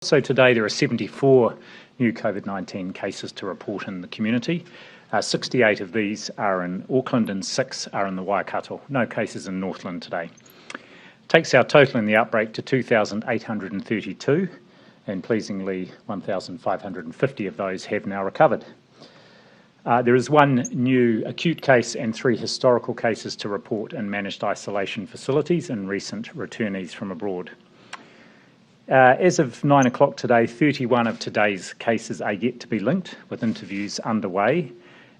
So today there are 74 new Covid-19 cases to report in the community. 68 of these are in Auckland and 6 are in the Waikato. No cases in Northland today. Takes our total in the outbreak to 2,832, and pleasingly 1,550 of those have now recovered. There is one new acute case and 3 historical cases to report in managed isolation facilities and recent returnees from abroad. As of 9 o'clock today, 31 of today's cases are yet to be linked, with interviews underway,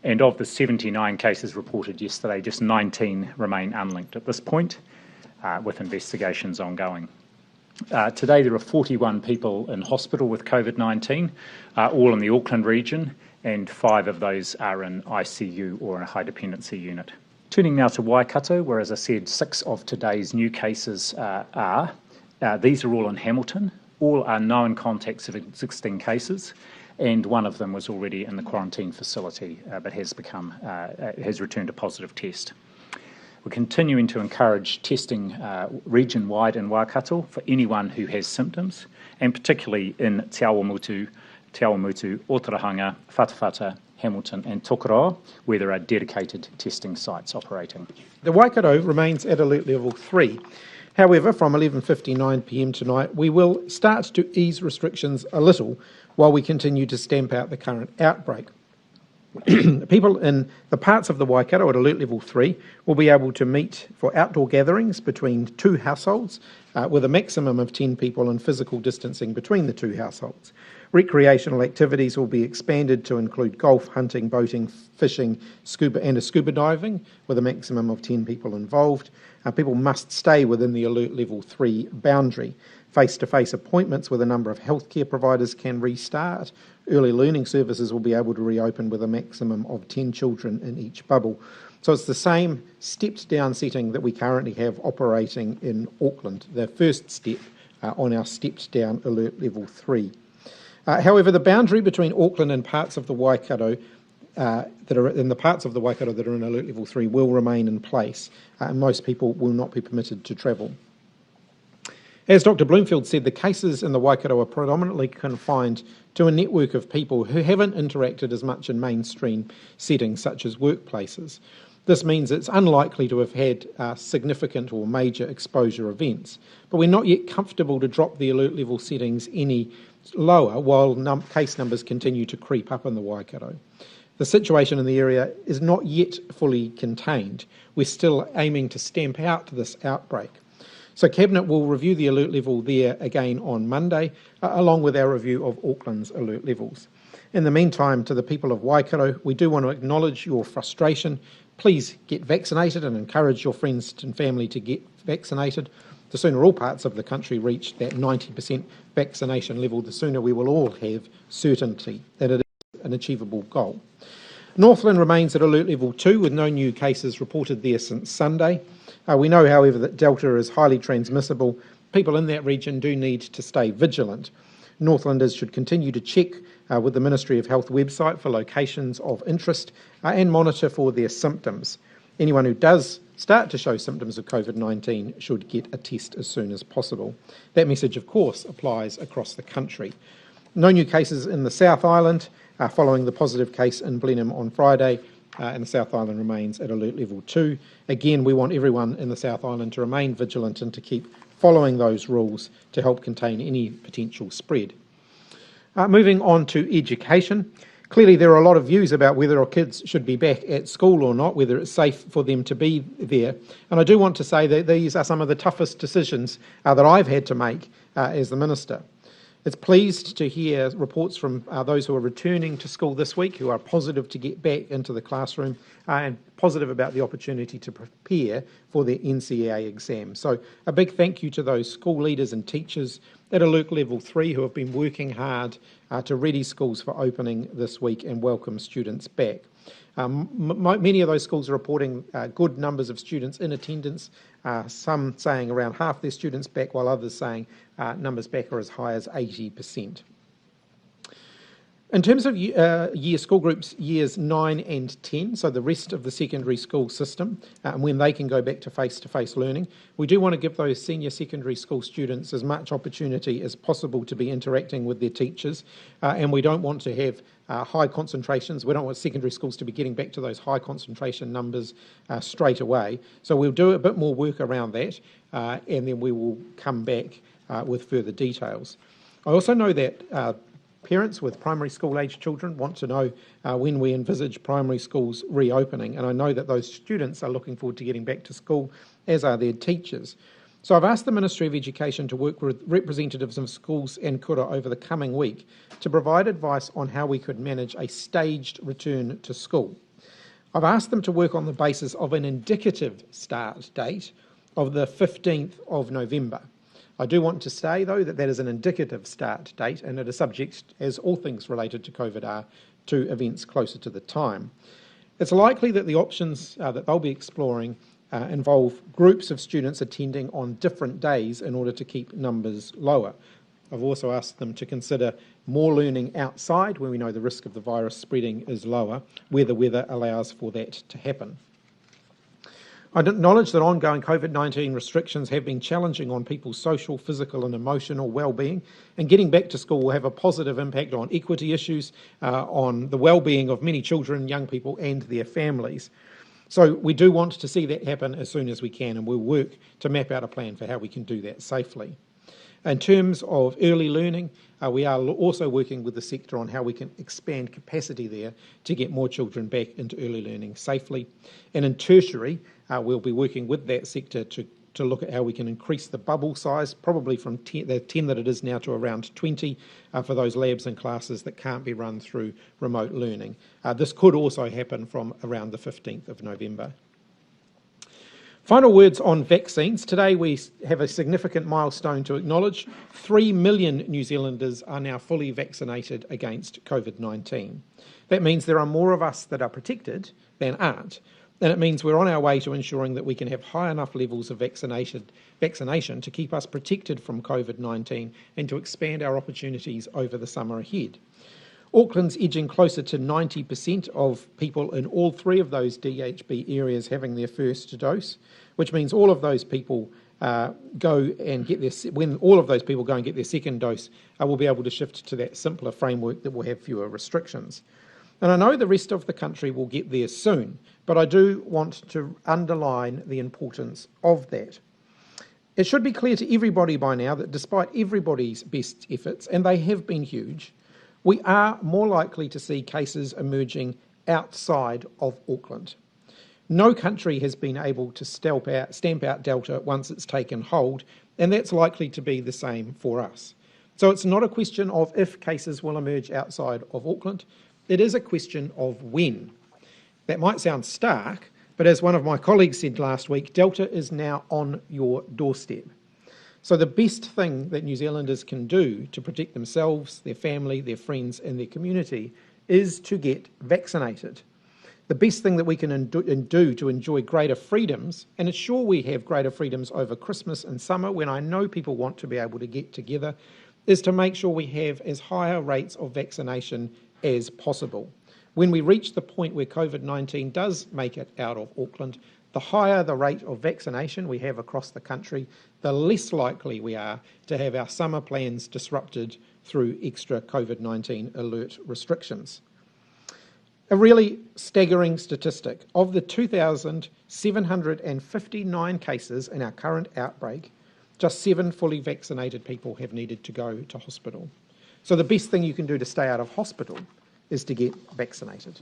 and of the 79 cases reported yesterday, just 19 remain unlinked at this point, with investigations ongoing. Today there are 41 people in hospital with COVID-19, all in the Auckland region, and 5 of those are in ICU or in a high dependency unit. Turning now to Waikato, where, as I said, 6 of today's new cases are. These are all in Hamilton. All are known contacts of existing cases, and one of them was already in the quarantine facility but has returned a positive test. We're continuing to encourage testing region-wide in Waikato for anyone who has symptoms, and particularly in Te Awamutu, Otorohanga, Whatawhata, Hamilton and Tokoroa, where there are dedicated testing sites operating. The Waikato remains at alert level 3. However, from 11:59 p.m. tonight, we will start to ease restrictions a little while we continue to stamp out the current outbreak. People in the parts of the Waikato at alert level 3 will be able to meet for outdoor gatherings between 2 households with a maximum of 10 people and physical distancing between the 2 households. Recreational activities will be expanded to include golf, hunting, boating, fishing, scuba diving with a maximum of 10 people involved. People must stay within the alert level 3 boundary. Face-to-face appointments with a number of healthcare providers can restart. Early learning services will be able to reopen with a maximum of 10 children in each bubble. So it's the same stepped down setting that we currently have operating in Auckland, the first step on our stepped down alert level 3. However, the boundary between Auckland and parts of the Waikato that are in alert level 3 will remain in place, and most people will not be permitted to travel. As Dr. Bloomfield said, the cases in the Waikato are predominantly confined to a network of people who haven't interacted as much in mainstream settings such as workplaces. This means it's unlikely to have had significant or major exposure events, but we're not yet comfortable to drop the alert level settings any lower while case numbers continue to creep up in the Waikato. The situation in the area is not yet fully contained. We're still aiming to stamp out this outbreak. So Cabinet will review the alert level there again on Monday, along with our review of Auckland's alert levels. In the meantime, to the people of Waikato, we do want to acknowledge your frustration. Please get vaccinated and encourage your friends and family to get vaccinated. The sooner all parts of the country reach that 90% vaccination level, the sooner we will all have certainty that it is an achievable goal. Northland remains at alert level 2 with no new cases reported there since Sunday. We know, however, that Delta is highly transmissible. People in that region do need to stay vigilant. Northlanders should continue to check with the Ministry of Health website for locations of interest and monitor for their symptoms. Anyone who does start to show symptoms of COVID-19 should get a test as soon as possible. That message, of course, applies across the country. No new cases in the South Island following the positive case in Blenheim on Friday, and the South Island remains at alert level 2. Again, we want everyone in the South Island to remain vigilant and to keep following those rules to help contain any potential spread. Moving on to education. Clearly there are a lot of views about whether our kids should be back at school or not, whether it's safe for them to be there. And I do want to say that these are some of the toughest decisions that I've had to make as the Minister. It's pleased to hear reports from those who are returning to school this week who are positive to get back into the classroom and positive about the opportunity to prepare for their NCEA exam. So a big thank you to those school leaders and teachers at alert level 3 who have been working hard to ready schools for opening this week and welcome students back. Many of those schools are reporting good numbers of students in attendance, some saying around half their students back, while others saying numbers back are as high as 80%. In terms of school groups, years 9 and 10, so the rest of the secondary school system, and when they can go back to face-to-face learning, we do want to give those senior secondary school students as much opportunity as possible to be interacting with their teachers, and we don't want to have high concentrations. We don't want secondary schools to be getting back to those high concentration numbers straight away. So we'll do a bit more work around that, and then we will come back with further details. I also know that parents with primary school age children want to know when we envisage primary schools reopening, and I know that those students are looking forward to getting back to school, as are their teachers. So I've asked the Ministry of Education to work with representatives of schools and kura over the coming week to provide advice on how we could manage a staged return to school. I've asked them to work on the basis of an indicative start date of the 15th of November. I do want to say, though, that is an indicative start date, and it is subject, as all things related to COVID are, to events closer to the time. It's likely that the options that they'll be exploring involve groups of students attending on different days in order to keep numbers lower. I've also asked them to consider more learning outside, where we know the risk of the virus spreading is lower, where the weather allows for that to happen. I acknowledge that ongoing COVID-19 restrictions have been challenging on people's social, physical and emotional well-being, and getting back to school will have a positive impact on equity issues, on the well-being of many children, young people and their families. So we do want to see that happen as soon as we can, and we'll work to map out a plan for how we can do that safely. In terms of early learning, we are also working with the sector on how we can expand capacity there to get more children back into early learning safely. And in tertiary, we'll be working with that sector to look at how we can increase the bubble size, probably from the 10 that it is now to around 20 for those labs and classes that can't be run through remote learning. This could also happen from around the 15th of November. Final words on vaccines. Today we have a significant milestone to acknowledge. 3 million New Zealanders are now fully vaccinated against COVID-19. That means there are more of us that are protected than aren't. And it means we're on our way to ensuring that we can have high enough levels of vaccination to keep us protected from COVID-19 and to expand our opportunities over the summer ahead. Auckland's edging closer to 90% of people in all three of those DHB areas having their first dose, which means all of those people when all of those people go and get their second dose, we'll be able to shift to that simpler framework that will have fewer restrictions. And I know the rest of the country will get there soon, but I do want to underline the importance of that. It should be clear to everybody by now that despite everybody's best efforts, and they have been huge, we are more likely to see cases emerging outside of Auckland. No country has been able to stamp out Delta once it's taken hold, and that's likely to be the same for us. So it's not a question of if cases will emerge outside of Auckland, it is a question of when. That might sound stark, but as one of my colleagues said last week, Delta is now on your doorstep. So the best thing that New Zealanders can do to protect themselves, their family, their friends and their community is to get vaccinated. The best thing that we can do to enjoy greater freedoms, and it's sure we have greater freedoms over Christmas and summer when I know people want to be able to get together, is to make sure we have as higher rates of vaccination as possible. When we reach the point where COVID-19 does make it out of Auckland, the higher the rate of vaccination we have across the country, the less likely we are to have our summer plans disrupted through extra COVID-19 alert restrictions. A really staggering statistic, of the 2,759 cases in our current outbreak, just 7 fully vaccinated people have needed to go to hospital. So the best thing you can do to stay out of hospital is to get vaccinated.